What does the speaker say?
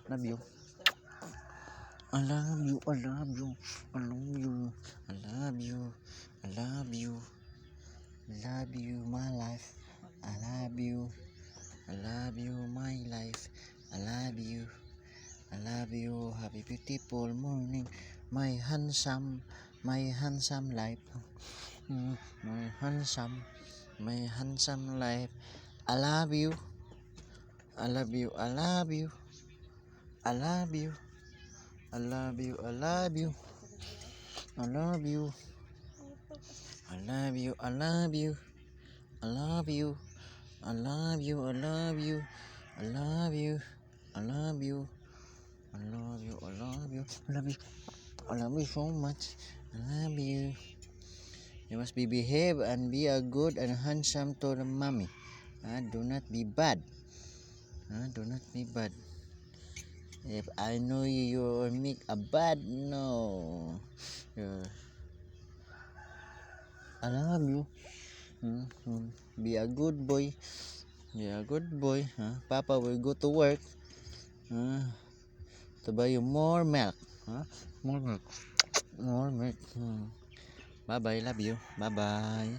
Love you. I love you. I love you. I love you. I love you. I love you. Love you, my life. I love you. I love you, my life. I love you. I love you. Happy beautiful morning, my handsome life. My handsome life. I love you. I love you. I love you. I love you. I love you. I love you. I love you. I love you. I love you. I love you. I love you. I love you. I love you. I love you. I love you. I love you. I love you. I love you so much. I love you. You must be behave and be a good and handsome to the mommy. Do not be bad. Do not be bad. If I know you, you will make a bad no. I love you. Be a good boy. Be a good boy. Papa will go to work. To buy you more milk. More milk. More milk. Bye bye. Love you. Bye bye.